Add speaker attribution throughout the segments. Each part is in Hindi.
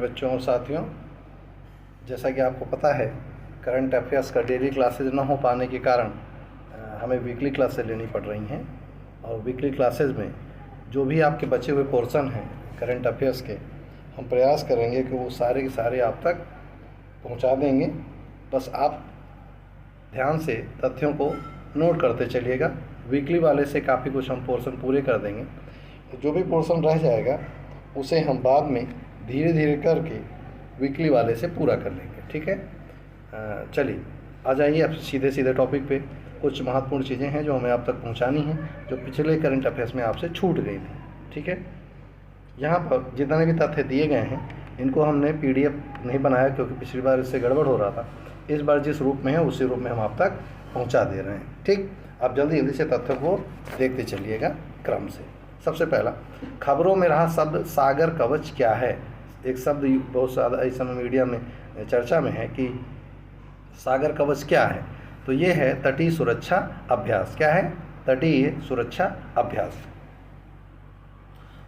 Speaker 1: बच्चों और साथियों, जैसा कि आपको पता है करंट अफेयर्स का डेली क्लासेज ना हो पाने के कारण हमें वीकली क्लासेज लेनी पड़ रही हैं। और वीकली क्लासेज में जो भी आपके बचे हुए पोर्शन हैं करंट अफेयर्स के, हम प्रयास करेंगे कि वो सारे के सारे आप तक पहुंचा देंगे। बस आप ध्यान से तथ्यों को नोट करते चलिएगा। वीकली वाले से काफ़ी कुछ हम पोर्शन पूरे कर देंगे, तो जो भी पोर्शन रह जाएगा उसे हम बाद में धीरे धीरे करके वीकली वाले से पूरा कर लेंगे। ठीक है, चलिए आ जाइए अब सीधे सीधे टॉपिक पे। कुछ महत्वपूर्ण चीज़ें हैं जो हमें आप तक पहुंचानी हैं, जो पिछले करंट अफेयर्स में आपसे छूट गई थी। ठीक है, यहाँ पर जितने भी तथ्य दिए गए हैं इनको हमने PDF नहीं बनाया क्योंकि पिछली बार इससे गड़बड़ हो रहा था। इस बार जिस रूप में है उसी रूप में हम आप तक पहुँचा दे रहे हैं। ठीक, आप जल्दी जल्दी से तथ्यों को देखते चलिएगा क्रम से। सबसे पहला, खबरों में रहा शब्द सागर कवच क्या है। एक शब्द बहुत ज़्यादा इस समय मीडिया में चर्चा में है कि सागर कवच क्या है, तो ये है तटीय सुरक्षा अभ्यास। क्या है? तटीय सुरक्षा अभ्यास।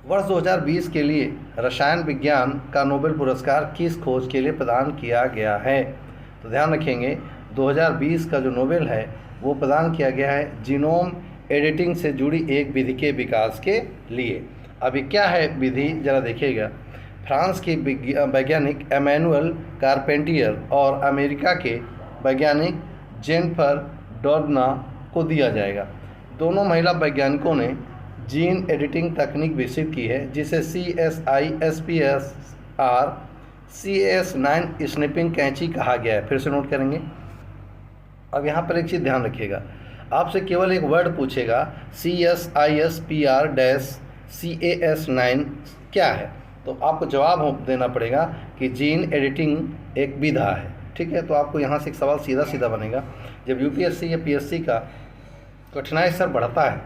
Speaker 1: वर्ष 2020 के लिए रसायन विज्ञान का नोबेल पुरस्कार किस खोज के लिए प्रदान किया गया है? तो ध्यान रखेंगे 2020 का जो नोबेल है वो प्रदान किया गया है जीनोम एडिटिंग से जुड़ी एक विधि के विकास के लिए। अभी क्या है विधि, जरा देखिएगा। फ्रांस के वैज्ञानिक एमैनुअल कारपेंटियर और अमेरिका के वैज्ञानिक जेनिफर डोडना को दिया जाएगा। दोनों महिला वैज्ञानिकों ने जीन एडिटिंग तकनीक विकसित की है जिसे CSISPSR CS9 स्निपिंग कैंची कहा गया है। फिर से नोट करेंगे। अब यहाँ पर एक चीज़ ध्यान रखिएगा, आपसे केवल एक वर्ड पूछेगा CSISPR-CAS9 क्या है, तो आपको जवाब देना पड़ेगा कि जीन एडिटिंग एक विधा है। ठीक है, तो आपको यहाँ से एक सवाल सीधा सीधा बनेगा। जब UPSC या PSC का कठिनाई स्तर बढ़ता है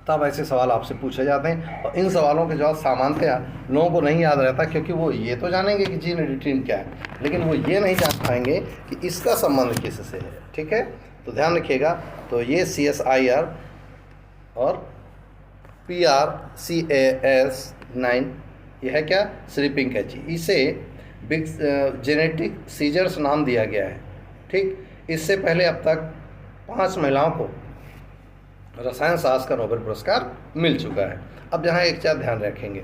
Speaker 1: तब ऐसे सवाल आपसे पूछे जाते हैं, और इन सवालों के जवाब सामान्यतया लोगों को नहीं याद रहता क्योंकि वो ये तो जानेंगे कि जीन एडिटिंग क्या है, लेकिन वो ये नहीं जान पाएंगे कि इसका संबंध किससे है। ठीक है, तो ध्यान रखिएगा। तो ये CSIR और PRCAS9 ये है क्या? स्निपिंग कैंची। इसे जेनेटिक सीजर्स नाम दिया गया है। ठीक, इससे पहले अब तक 5 महिलाओं को रसायन शास्त्र का नोबेल पुरस्कार मिल चुका है। अब यहाँ एक चीज़ ध्यान रखेंगे,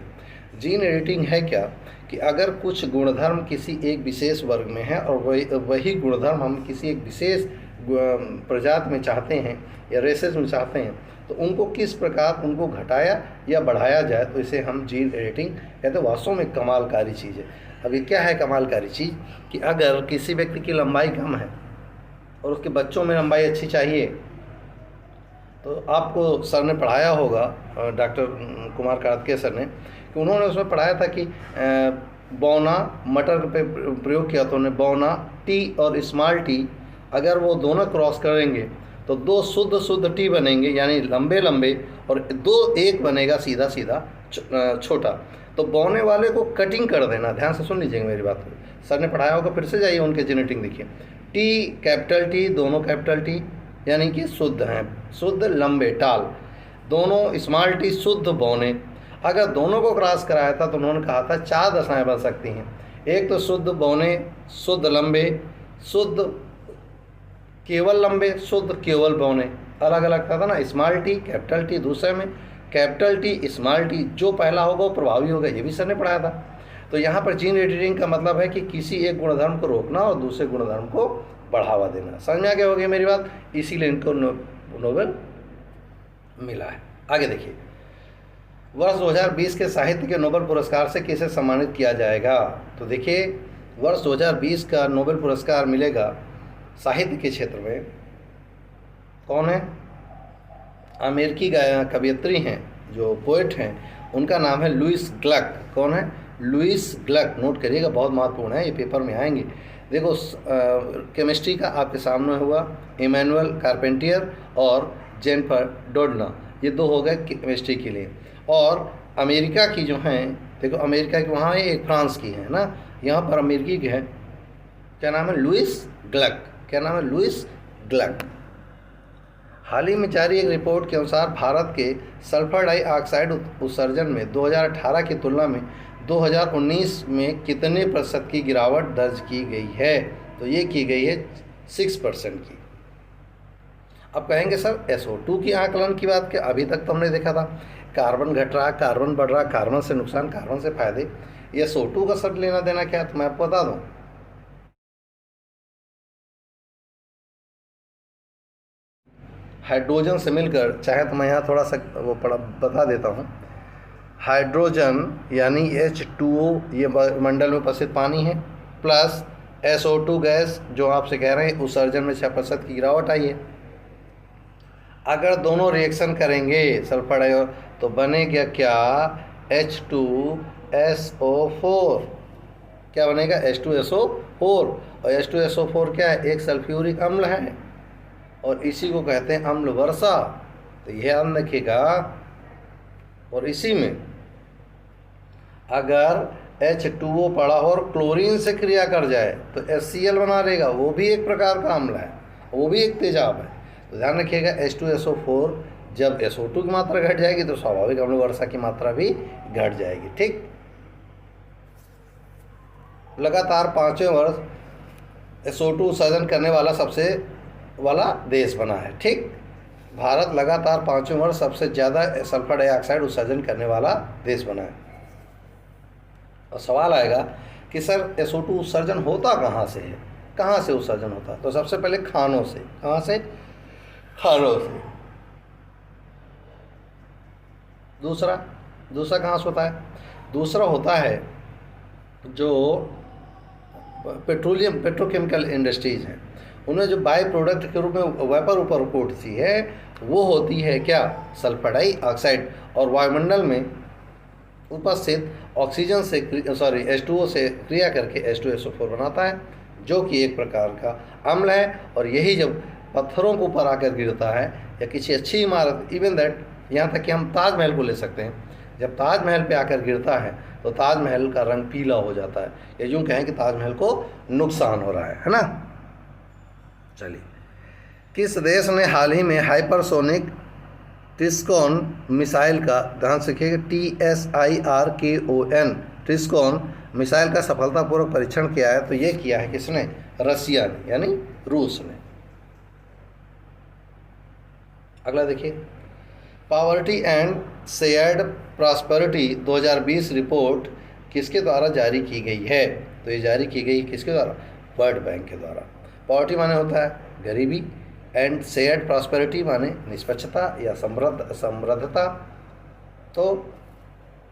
Speaker 1: जीन एडिटिंग है क्या कि अगर कुछ गुणधर्म किसी एक विशेष वर्ग में है और वही गुणधर्म हम किसी एक विशेष प्रजाति में चाहते हैं या रेसेस में चाहते हैं, तो उनको किस प्रकार उनको घटाया या बढ़ाया जाए, तो इसे हम जीन एडिटिंग कहते हैं। वास्तव में कमालकारी चीज़ है। अब ये क्या है कमालकारी चीज़ कि अगर किसी व्यक्ति की लंबाई कम है और उसके बच्चों में लंबाई अच्छी चाहिए, तो आपको सर ने पढ़ाया होगा, डॉक्टर कुमार कार्तिकेय सर ने, कि उन्होंने उसमें पढ़ाया था कि बौना मटर पे प्रयोग किया, तो उन्होंने बौना टी और स्मॉल टी अगर वो दोनों क्रॉस करेंगे तो 2 शुद्ध टी बनेंगे, यानी लंबे लंबे, और 2 एक बनेगा सीधा सीधा छोटा। तो बौने वाले को कटिंग कर देना। ध्यान से सुन लीजिएगा मेरी बात को, सर ने पढ़ाया होगा, फिर से जाइए उनके जेनेटिक देखिए। टी कैपिटल टी, दोनों कैपिटल टी यानी कि शुद्ध हैं, शुद्ध लंबे टाल, दोनों स्मॉल टी शुद्ध बौने। अगर दोनों को क्रॉस कराया था तो उन्होंने कहा था 4 दशाएं बन सकती हैं। एक तो शुद्ध बौने, शुद्ध लंबे, शुद्ध केवल लंबे, शुद्ध केवल बौने, अलग अलग था ना। स्मॉल टी कैपिटल टी, दूसरे में कैपिटल टी स्मॉल टी, जो पहला होगा वो प्रभावी होगा, ये भी सर ने पढ़ाया था। तो यहाँ पर जीन एडिटिंग का मतलब है कि किसी एक गुणधर्म को रोकना और दूसरे गुणधर्म को बढ़ावा देना। समझ में आ गया होगी मेरी बात, इसीलिए इनको नोबेल मिला है। आगे देखिए, वर्ष 2020 के साहित्य के नोबेल पुरस्कार से किसे सम्मानित किया जाएगा? तो देखिए, वर्ष 2020 का नोबेल पुरस्कार मिलेगा साहित्य के क्षेत्र में। कौन है? अमेरिकी कवयित्री हैं, जो पोएट हैं, उनका नाम है लुइस ग्लक। कौन है? Louise Glück. नोट करिएगा, बहुत महत्वपूर्ण है, ये पेपर में आएंगे। देखो, केमिस्ट्री का आपके सामने हुआ एमैनुअल कारपेंटियर और जेनिफर डोडना, ये 2 हो गए केमिस्ट्री के लिए। और अमेरिका की जो हैं, देखो अमेरिका की वहाँ एक फ्रांस की है ना, यहाँ पर अमेरिकी की है, क्या नाम है? Louise Gluck. क्या नाम है? Louise Glück. हाल ही में जारी एक रिपोर्ट के अनुसार भारत के सल्फर डाइऑक्साइड उत्सर्जन में 2018 की तुलना में 2019 में कितने प्रतिशत की गिरावट दर्ज की गई है? तो ये की गई है 6% की। अब कहेंगे सर SO2 की आकलन की बात क्या? अभी तक तो हमने देखा था कार्बन घट रहा, कार्बन बढ़ रहा, कार्बन से नुकसान, कार्बन से फायदे। ये SO2 का सर लेना देना क्या? तो मैं आपको बता दूं, हाइड्रोजन से मिलकर, चाहे तो मैं यहाँ थोड़ा सा वो पढ़ा बता देता हूँ। हाइड्रोजन यानी H2O ये मंडल में उपस्थित पानी है, प्लस SO2 गैस जो आपसे कह रहे हैं उत्सर्जन में 6% की गिरावट आई है। अगर दोनों रिएक्शन करेंगे सल्फर डाइऑक्साइड तो बनेगा क्या? H2SO4। क्या बनेगा? H2SO4। और H2SO4 क्या है? एक सल्फ्यूरिक अम्ल है और इसी को कहते हैं अम्ल वर्षा। तो यह ध्यान रखिएगा। और इसी में अगर H2O पड़ा हो और क्लोरीन से क्रिया कर जाए तो HCl बना देगा, वो भी एक प्रकार का अम्ल है, वो भी एक तेजाब है। तो ध्यान रखिएगा H2SO4 जब SO2 की मात्रा घट जाएगी तो स्वाभाविक अम्ल वर्षा की मात्रा भी घट जाएगी। ठीक, लगातार 5वें वर्ष SO2 उत्सर्जन करने वाला सबसे वाला देश बना है। ठीक, भारत लगातार 5वें वर्ष सबसे ज़्यादा सल्फर डाइऑक्साइड उत्सर्जन करने वाला देश बना है। और सवाल आएगा कि सर SO2 उत्सर्जन होता कहाँ से है, कहाँ से उत्सर्जन होता है? तो सबसे पहले खानों से। कहाँ से? खानों से। दूसरा कहाँ से होता है? दूसरा होता है जो पेट्रोकेमिकल इंडस्ट्रीज हैं, उन्हें जो बाई प्रोडक्ट के रूप में वेपर ऊपर उठती है वो होती है क्या? Sulphur dioxide. और वायुमंडल में उपस्थित ऑक्सीजन से H2O से क्रिया करके H2SO4 बनाता है, जो कि एक प्रकार का अम्ल है। और यही जब पत्थरों के ऊपर आकर गिरता है या किसी अच्छी इमारत, इवन दैट यहाँ तक कि हम ताजमहल को ले सकते हैं, जब ताजमहल पे आकर गिरता है तो ताजमहल का रंग पीला हो जाता है। ये यूँ कहें कि ताजमहल को नुकसान हो रहा है ना। चलिए, किस देश ने हाल ही में हाइपरसोनिक ट्रिस्कोन मिसाइल का, ध्यान से रखिएगा TSIRKON ट्रिस्कोन मिसाइल का सफलतापूर्वक परीक्षण किया है? तो ये किया है किसने? रसिया ने, यानी रूस ने। अगला देखिए, poverty and shared prosperity 2020 report किसके द्वारा जारी की गई है? तो ये जारी की गई किसके द्वारा? वर्ल्ड बैंक के द्वारा। पॉवर्टी माने होता है गरीबी, एंड शेयर्ड प्रॉस्पेरिटी माने निष्पक्षता या समृद्धता। तो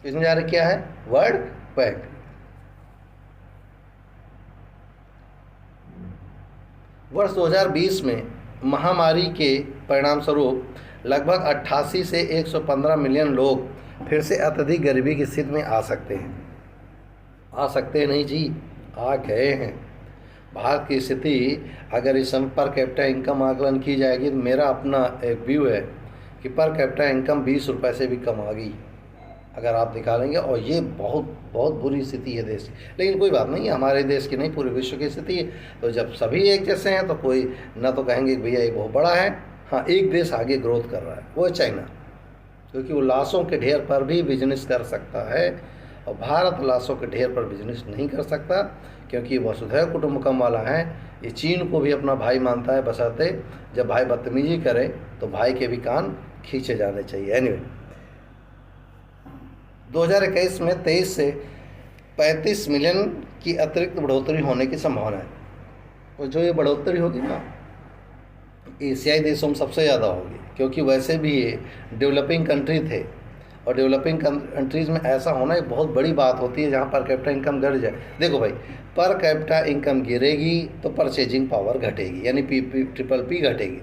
Speaker 1: इसने जारी किया है वर्ल्ड बैंक। वर्ष 2020 में महामारी के परिणाम स्वरूप लगभग 88 से 115 मिलियन लोग फिर से अत्यधिक गरीबी की स्थिति में आ सकते हैं। आ सकते हैं नहीं जी, आ गए हैं। भारत की स्थिति अगर इस समय पर कैपिटा इनकम आकलन की जाएगी तो मेरा अपना एक व्यू है कि पर कैपिटा इनकम 20 रुपये से भी कम आ गई अगर आप निकालेंगे। और ये बहुत बहुत बुरी स्थिति है देश की। लेकिन कोई बात नहीं, हमारे देश की नहीं, पूरे विश्व की स्थिति है। तो जब सभी एक जैसे हैं तो कोई ना तो कहेंगे कि भैया ये बहुत बड़ा है। हाँ, एक देश आगे ग्रोथ कर रहा है, वो है चाइना, क्योंकि वो लाशों के ढेर पर भी बिजनेस कर सकता है और भारत लाशों के ढेर पर बिजनेस नहीं कर सकता, क्योंकि वसुधैव कुटुंबकम वाला है। ये चीन को भी अपना भाई मानता है, बशर्ते जब भाई बदतमीजी करे तो भाई के भी कान खींचे जाने चाहिए। एनीवे, 2021 में 23 से 35 मिलियन की अतिरिक्त बढ़ोतरी होने की संभावना है। और जो ये बढ़ोतरी होगी ना, एशियाई देशों में सबसे ज़्यादा होगी, क्योंकि वैसे भी ये डेवलपिंग कंट्री थे और डेवलपिंग कंट्रीज़ में ऐसा होना एक बहुत बड़ी बात होती है जहाँ पर कैपिटा इनकम गिर जाए। देखो भाई, पर कैपिटा इनकम गिरेगी तो परचेजिंग पावर घटेगी, यानी ट्रिपल पी घटेगी।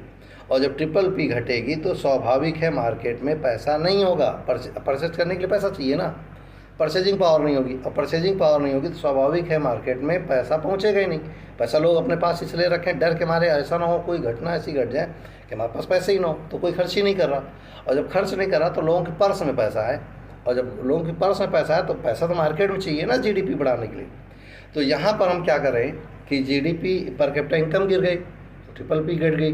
Speaker 1: और जब ट्रिपल पी घटेगी तो स्वाभाविक है मार्केट में पैसा नहीं होगा, परचेज करने के लिए पैसा चाहिए ना, परचेजिंग पावर नहीं होगी। और परचेजिंग पावर नहीं होगी तो स्वाभाविक है मार्केट में पैसा पहुंचेगा ही नहीं। पैसा लोग अपने पास इसलिए रखें डर के मारे, ऐसा ना हो कोई घटना ऐसी घट जाए कि हमारे पास पैसे ही ना हो, तो कोई खर्च ही नहीं कर रहा। और जब खर्च नहीं कर रहा तो लोगों के पर्स में पैसा है, और जब लोगों के पर्स में पैसा है तो पैसा तो मार्केट में चाहिए ना जीडीपी बढ़ाने के लिए। तो यहाँ पर हम क्या करें कि जीडीपी पर कैपिटा इनकम गिर गई तो ट्रिपल पी घट गई,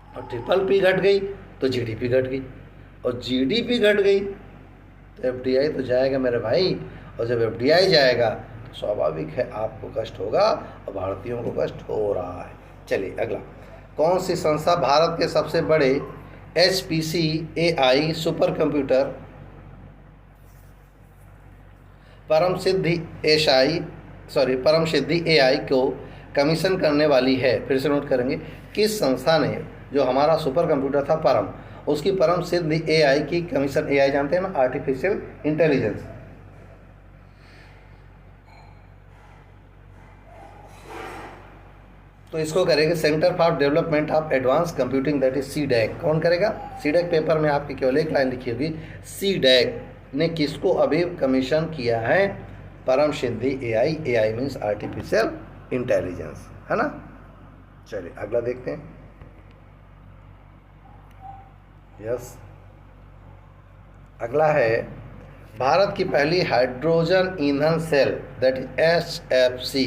Speaker 1: और ट्रिपल पी घट गई तो जीडीपी घट गई, और जीडीपी घट गई तो FDI तो जाएगा मेरे भाई, और जब FDI जाएगा तो स्वाभाविक है आपको कष्ट होगा, और भारतीयों को कष्ट हो रहा है। चलिए अगला, कौन सी संस्था भारत के सबसे बड़े HPC AI सुपर कंप्यूटर परम सिद्धि AI को कमीशन करने वाली है? फिर से नोट करेंगे, किस संस्था ने जो हमारा सुपर कंप्यूटर था परम, उसकी परम सिद्धि AI की कमीशन, AI जानते हैं ना, आर्टिफिशियल इंटेलिजेंस, तो इसको करेंगे centre for development of advance computing, that is CDAC। कौन करेगा? CDAC पेपर में आपकी केवल एक लाइन लिखी होगी, CDAC ने किसको अभी कमीशन किया है? परम सिद्धि AI, AI means artificial intelligence, है ना। चलिए अगला देखते हैं। यस, अगला है भारत की पहली हाइड्रोजन ईंधन सेल, that is HFC,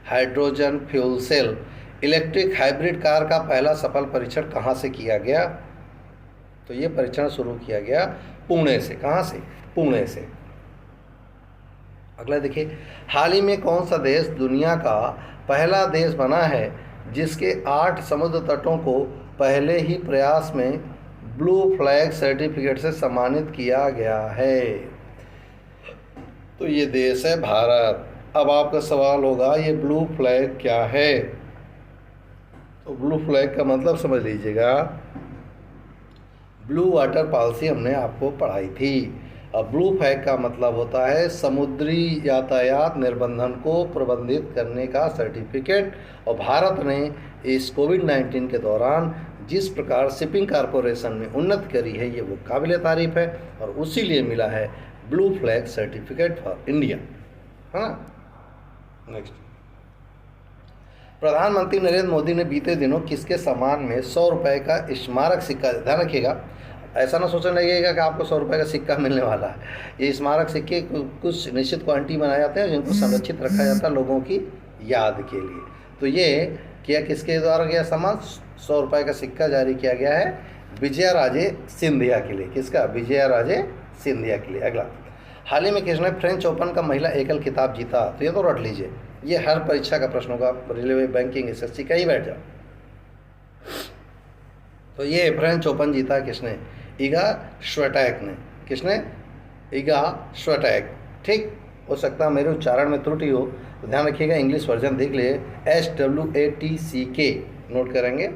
Speaker 1: hydrogen fuel cell electric hybrid car का पहला सफल परीक्षण कहाँ से किया गया? तो ये परीक्षण शुरू किया गया पुणे से। कहाँ से? पुणे से। अगला देखिए, हाल ही में कौन सा देश दुनिया का पहला देश बना है जिसके 8 समुद्र तटों को पहले ही प्रयास में ब्लू फ्लैग सर्टिफिकेट से सम्मानित किया गया है? तो ये देश है भारत। अब आपका सवाल होगा ये ब्लू फ्लैग क्या है? तो ब्लू फ्लैग का मतलब समझ लीजिएगा, ब्लू वाटर पॉलिसी हमने आपको पढ़ाई थी। अब ब्लू फ्लैग का मतलब होता है समुद्री यातायात निर्बंधन को प्रबंधित करने का सर्टिफिकेट। और भारत ने इस कोविड-19 के दौरान जिस प्रकार शिपिंग कॉरपोरेशन में उन्नति करी है, ये वो काबिल तारीफ है, और उसी लिए मिला है blue flag certificate for India, है ना। नेक्स्ट, प्रधानमंत्री नरेंद्र मोदी ने बीते दिनों किसके सम्मान में 100 रुपये का स्मारक सिक्का, ध्यान रखिएगा, ऐसा ना सोचने लगेगा कि आपको 100 रुपये का सिक्का मिलने वाला है। ये स्मारक सिक्के कुछ निश्चित क्वांटिटी बनाए जाते हैं जिनको संरक्षित रखा जाता है लोगों की याद के लिए। तो ये किया किसके द्वारा गया सम्मान? 100 रुपये का सिक्का जारी किया गया है विजया राजे सिंधिया के लिए। किसका? विजया राजे सिंधिया के लिए। अगला, हाल ही में किसने फ्रेंच ओपन का महिला एकल खिताब जीता? तो ये तो रट लीजिए, ये हर परीक्षा का प्रश्न होगा, रेलवे, बैंकिंग, SSC कहीं बैठ जाओ। तो ये फ्रेंच ओपन जीता किसने? इगा श्वेटैक ने। किसने? इगा श्वेटैक। ठीक, हो सकता है मेरे उच्चारण में त्रुटि हो तो ध्यान रखिएगा, इंग्लिश वर्जन देख लिए, SWATCK नोट करेंगे।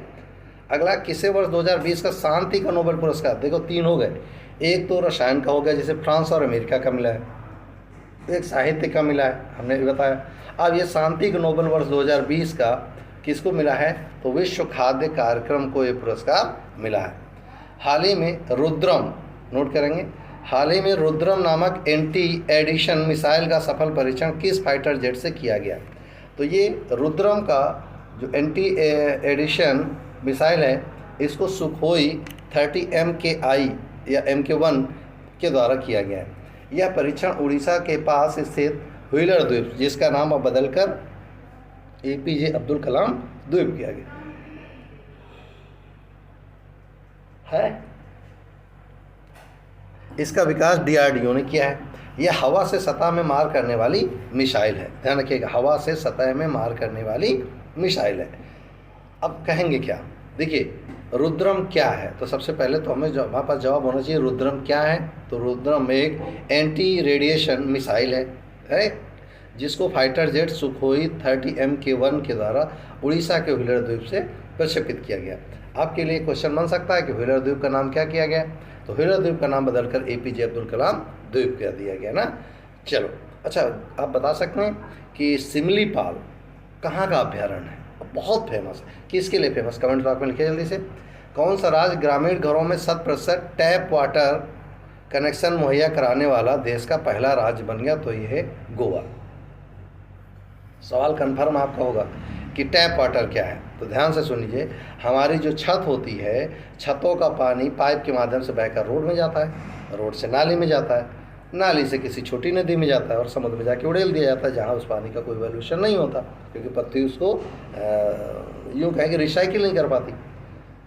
Speaker 1: अगला, किसे वर्ष 2020 का शांति का नोबेल पुरस्कार? देखो 3 हो गए, एक तो रसायन का हो गया जिसे फ्रांस और अमेरिका का मिला है, एक साहित्य का मिला है, हमने भी बताया। अब ये शांति का नोबेल वर्ष 2020 का किसको मिला है? तो विश्व खाद्य कार्यक्रम को ये पुरस्कार मिला है। हाल ही में रुद्रम, नोट करेंगे, हाल ही में रुद्रम नामक एंटी एडिशन मिसाइल का सफल परीक्षण किस फाइटर जेट से किया गया? तो ये रुद्रम का जो एंटी एडिशन मिसाइल है, इसको सुखोई 30 MKI या MK1 के द्वारा किया गया है। यह परीक्षण उड़ीसा के पास स्थित व्हीलर द्वीप, जिसका नाम अब बदलकर APJ अब्दुल कलाम द्वीप किया गया है। इसका विकास DRDO ने किया है। यह हवा से सतह में मार करने वाली मिसाइल है, ध्यान रखिएगा, हवा से सतह में मार करने वाली मिसाइल है। अब कहेंगे क्या? देखिए रुद्रम क्या है, तो सबसे पहले तो हमें हमारे पास जवाब होना चाहिए रुद्रम क्या है। तो रुद्रम एक एंटी रेडिएशन मिसाइल है जिसको फाइटर जेट सुखोई 30 MK1 के द्वारा उड़ीसा के व्हीलर द्वीप से प्रक्षेपित किया गया। आपके लिए क्वेश्चन बन सकता है कि व्हीलर द्वीप का नाम क्या किया गया? तो व्हीलर द्वीप का नाम बदलकर APJ अब्दुल कलाम द्वीप कर दिया गया ना। चलो, अच्छा आप बता सकते हैं कि सिमलीपाल कहाँ का अभ्यारण्य है? बहुत फेमस है। किसके लिए फेमस? कमेंट बॉक्स में लिखिए जल्दी से। कौन सा राज्य ग्रामीण घरों में 100% टैप वाटर कनेक्शन मुहैया कराने वाला देश का पहला राज्य बन गया? तो ये है गोवा। सवाल कन्फर्म आपका होगा कि टैप वाटर क्या है, तो ध्यान से सुन लीजिए। हमारी जो छत होती है, छतों का पानी पाइप के माध्यम से बहकर रोड में जाता है, रोड से नाली में जाता है, नाली से किसी छोटी नदी में जाता है और समुद्र में जाके उड़ेल दिया जाता है, जहाँ उस पानी का कोई वैल्यूशन नहीं होता, क्योंकि पत्ती उसको यूँ कहें कि रिसाइकिल नहीं कर पाती।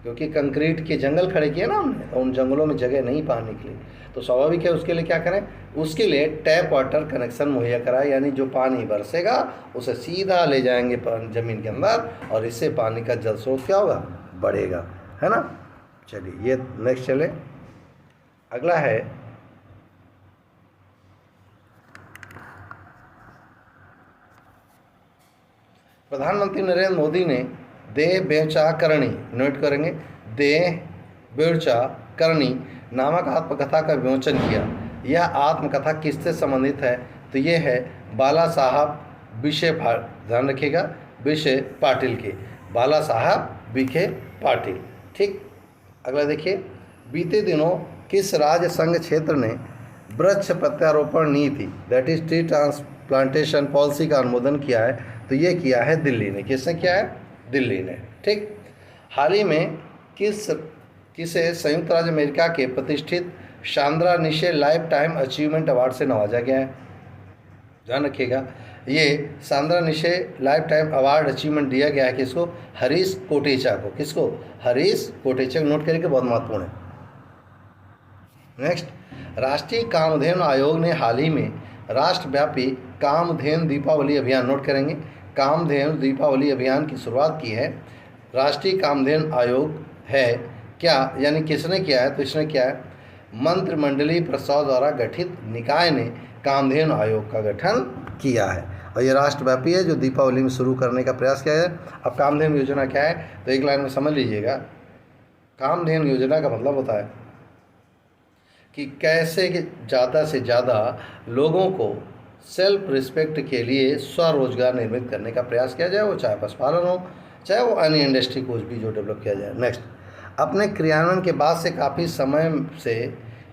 Speaker 1: क्योंकि कंक्रीट के जंगल खड़े किए ना हमने, तो उन जंगलों में जगह नहीं पाने के लिए, तो स्वाभाविक है उसके लिए क्या करें, उसके लिए टैप वाटर कनेक्शन मुहैया कराए, यानी जो पानी बरसेगा उसे सीधा ले जाएंगे ज़मीन के अंदर, और इससे पानी का जल स्रोत क्या होगा, बढ़ेगा, है ना। चलिए ये नेक्स्ट चले, अगला है प्रधानमंत्री नरेंद्र मोदी ने देह बेचा करणी, नोट करेंगे, देह बेचा करणी नामक आत्मकथा का विमोचन किया। यह आत्मकथा किससे संबंधित है, तो ये है बाला साहब विखे, ध्यान रखिएगा, विखे पाटिल के, बाला साहब विखे पाटिल। ठीक, अगला देखिए, बीते दिनों किस राज्य संघ क्षेत्र ने वृक्ष प्रत्यारोपण नीति, that is tree transplantation policy का अनुमोदन किया है, तो ये किया है दिल्ली ने। किसने किया है, दिल्ली ने। ठीक, हाल ही में किसे संयुक्त राज्य अमेरिका के प्रतिष्ठित शांद्रा निशे लाइफ टाइम अचीवमेंट अवार्ड से नवाजा गया है, ध्यान रखिएगा, ये शांद्रा निशे लाइफ टाइम अवार्ड अचीवमेंट दिया गया है किसको, हरीश कोटेचा को। किसको, हरीश कोटेचा, नोट करिए, बहुत महत्वपूर्ण है। नेक्स्ट, राष्ट्रीय कामधेनु आयोग ने हाल ही में राष्ट्रव्यापी कामधेनु दीपावली अभियान, नोट करेंगे, कामधेनु दीपावली अभियान की शुरुआत की है। राष्ट्रीय कामधेनु आयोग है क्या, यानी किसने किया है, तो इसने किया है मंत्रिमंडलीय प्रस्ताव द्वारा गठित निकाय ने कामधेनु आयोग का गठन किया है, और ये राष्ट्रव्यापी है, जो दीपावली में शुरू करने का प्रयास किया है। अब कामधेनु योजना क्या है, तो एक लाइन में समझ लीजिएगा, कामधेनु योजना का मतलब होता है कि कैसे ज़्यादा से ज़्यादा लोगों को सेल्फ रिस्पेक्ट के लिए स्वरोजगार निर्मित करने का प्रयास किया जाए, वो चाहे पशुपालन हो, चाहे वो अन्य इंडस्ट्री को भी जो डेवलप किया जाए। नेक्स्ट, अपने क्रियान्वयन के बाद से काफ़ी समय से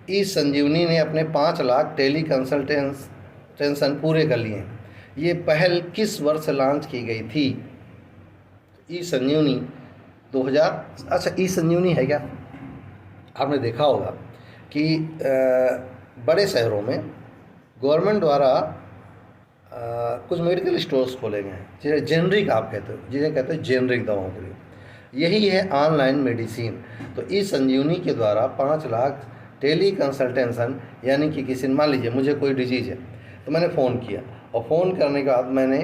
Speaker 1: ई संजीवनी ने अपने 5 लाख टेली कंसल्टेंशन पूरे कर लिए हैं। ये पहल किस वर्ष लॉन्च की गई थी, ई संजीवनी 2000, अच्छा ई संजीवनी है क्या, आपने देखा होगा कि बड़े शहरों में गवर्नमेंट द्वारा कुछ मेडिकल स्टोर्स खोले गए हैं, जिसे जेनरिक आप कहते हो, जिसे कहते हैं जेनरिक दवाओं के लिए, यही है ऑनलाइन मेडिसिन। तो ई संजीवनी के द्वारा 5 लाख टेली कंसल्टेंशन, यानी कि किसी, मान लीजिए मुझे कोई डिजीज़ है, तो मैंने फ़ोन किया, और फ़ोन करने के बाद मैंने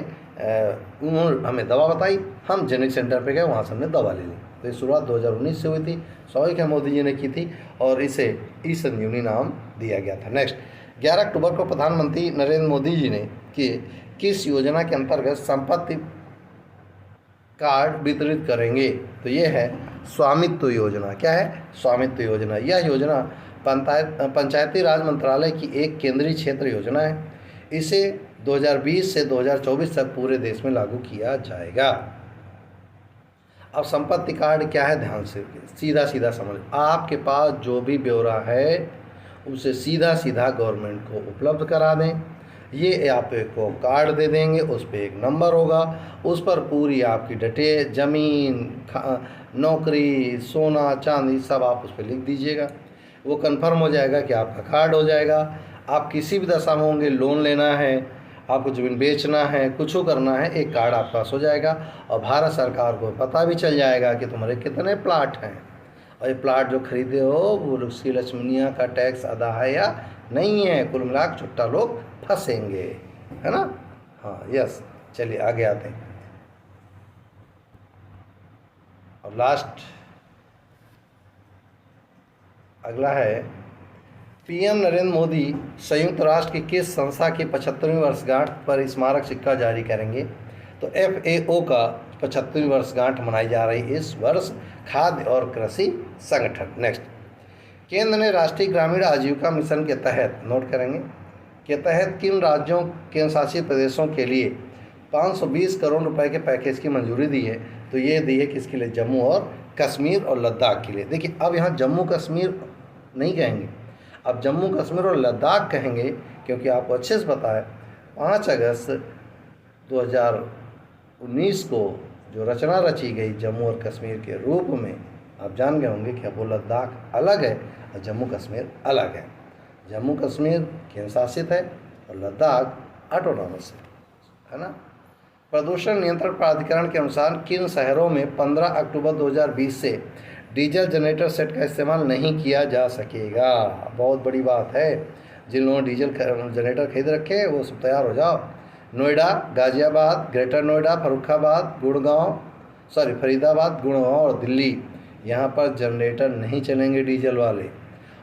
Speaker 1: उन्होंने हमें दवा बताई, हम जेनरिक सेंटर पे गए, वहाँ से हमने दवा ले ली। तो ये शुरुआत 2019 से हुई थी, स्वाभाविक है मोदी जी ने की थी, और इसे ई संजीवनी नाम दिया गया था। नेक्स्ट, 11 अक्टूबर को प्रधानमंत्री नरेंद्र मोदी जी ने किस योजना के अंतर्गत संपत्ति कार्ड वितरित करेंगे, तो ये है स्वामित्व योजना। क्या है, स्वामित्व योजना। यह योजना पंचायती राज मंत्रालय की एक केंद्रीय क्षेत्र योजना है। इसे 2020 से 2024 तक पूरे देश में लागू किया जाएगा। अब संपत्ति कार्ड क्या है, ध्यान से सीधा सीधा समझ, आपके पास जो भी ब्यौरा है उसे सीधा सीधा गवर्नमेंट को उपलब्ध करा दें। ये आपको कार्ड दे देंगे, उस पर एक नंबर होगा, उस पर पूरी आपकी डिटेल, ज़मीन, नौकरी, सोना चांदी सब आप उस पर लिख दीजिएगा, वो कंफर्म हो जाएगा कि आपका कार्ड हो जाएगा। आप किसी भी दशा में होंगे, लोन लेना है, आपको ज़मीन बेचना है, कुछ करना है, एक कार्ड आपके पास हो जाएगा, और भारत सरकार को पता भी चल जाएगा कि तुम्हारे कितने प्लाट हैं, और ये प्लाट जो खरीदे हो वो उसकी लक्ष्मणिया का टैक्स अदा है या नहीं है। कुल मिला के छुट्टा लोग फंसेंगे, है ना। हाँ, यस, चलिए आगे आते हैं। और लास्ट अगला है, पीएम नरेंद्र मोदी संयुक्त राष्ट्र की किस संस्था की 75वीं वर्षगांठ पर स्मारक सिक्का जारी करेंगे, तो FAO का 75वीं वर्षगांठ मनाई जा रही इस वर्ष, खाद्य और कृषि संगठन। नेक्स्ट, केंद्र ने राष्ट्रीय ग्रामीण आजीविका मिशन के तहत, नोट करेंगे, के तहत किन राज्यों केंद्र शासित प्रदेशों के लिए 520 करोड़ रुपए के पैकेज की मंजूरी दी है, तो ये दी है किसके लिए, जम्मू और कश्मीर और लद्दाख के लिए। देखिए अब यहाँ जम्मू कश्मीर नहीं कहेंगे, अब जम्मू कश्मीर और लद्दाख कहेंगे, क्योंकि आपको अच्छे से पता है 5 अगस्त 2019 को जो रचना रची गई जम्मू और कश्मीर के रूप में, आप जान गए होंगे कि अब वो लद्दाख अलग है और जम्मू कश्मीर अलग है। जम्मू कश्मीर केंद्र शासित है और लद्दाख ऑटोनॉमस है ना। प्रदूषण नियंत्रण प्राधिकरण के अनुसार किन शहरों में 15 अक्टूबर 2020 से डीजल जनरेटर सेट का इस्तेमाल नहीं किया जा सकेगा। बहुत बड़ी बात है। जिन लोगों ने डीजल जनरेटर खरीद रखे हैं वो सब तैयार हो जाओ। नोएडा, गाज़ियाबाद, ग्रेटर नोएडा, फरीदाबाद, गुड़गांव और दिल्ली, यहाँ पर जनरेटर नहीं चलेंगे डीजल वाले।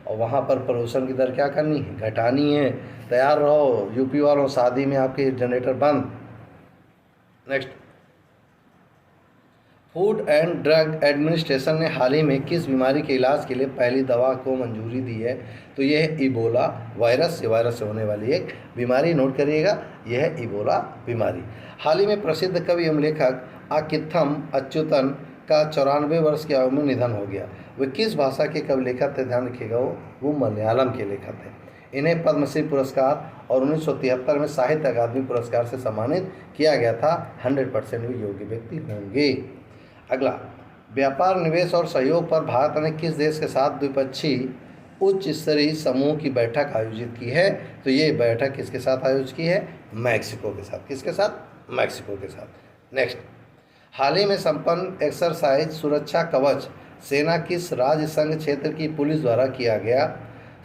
Speaker 1: और वहाँ पर प्रदूषण की दर क्या करनी है, घटानी है। तैयार रहो यूपी वालों, शादी में आपके जनरेटर बंद। Next, food and drug administration ने हाल ही में किस बीमारी के इलाज के लिए पहली दवा को मंजूरी दी है? तो यह है इबोला वायरस। ये वायरस से होने वाली एक बीमारी, नोट करिएगा, यह है इबोला बीमारी। हाल ही में प्रसिद्ध कवि एवं लेखक आकिथम अच्युतन का 94 वर्ष की आयु में निधन हो गया। वे किस भाषा के कवि लेखक थे? ध्यान रखिएगा, वो मलयालम के लेखक थे। इन्हें पद्मश्री पुरस्कार और 1973 में साहित्य अकादमी पुरस्कार से सम्मानित किया गया था। 100% भी योग्य व्यक्ति होंगे। अगला, व्यापार, निवेश और सहयोग पर भारत ने किस देश के साथ द्विपक्षीय उच्च स्तरीय समूह की बैठक आयोजित की है? तो ये बैठक किसके साथ आयोजित की है? मैक्सिको के साथ। किसके साथ? मैक्सिको के साथ। नेक्स्ट, हाल ही में संपन्न एक्सरसाइज सुरक्षा कवच सेना किस राज्य संघ क्षेत्र की पुलिस द्वारा किया गया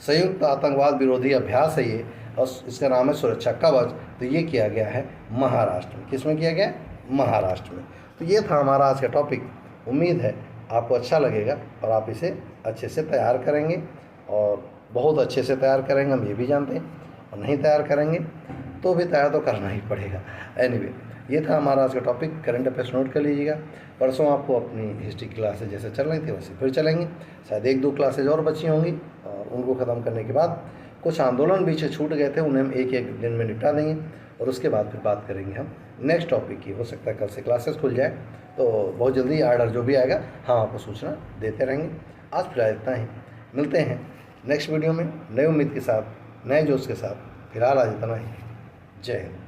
Speaker 1: संयुक्त आतंकवाद विरोधी अभ्यास है ये, और इसका नाम है सुरक्षा कवच। तो ये किया गया है महाराष्ट्र में। किस में किया गया? महाराष्ट्र में। तो ये था हमारा आज का टॉपिक। उम्मीद है आपको अच्छा लगेगा और आप इसे अच्छे से तैयार करेंगे, और बहुत अच्छे से तैयार करेंगे, हम ये भी जानते हैं। और नहीं तैयार करेंगे तो भी तैयार तो करना ही पड़ेगा। एनीवे, ये था हमारा आज का टॉपिक। करंट अफेयर्स नोट कर लीजिएगा। परसों आपको अपनी हिस्ट्री क्लासेज जैसे चल रही थी वैसे फिर चलेंगे। शायद 1-2 क्लासेज और बची होंगी, और उनको ख़त्म करने के बाद कुछ आंदोलन पीछे छूट गए थे, उन्हें हम एक दिन में निपटा देंगे, और उसके बाद फिर बात करेंगे हम नेक्स्ट टॉपिक की। हो सकता है कल से क्लासेस खुल जाए, तो बहुत जल्दी आर्डर जो भी आएगा हम आपको सूचना देते रहेंगे। आज फिलहाल इतना ही, मिलते हैं नेक्स्ट वीडियो में नई उम्मीद के साथ, नए जोश के साथ। फिलहाल आज इतना ही। जय हिंद।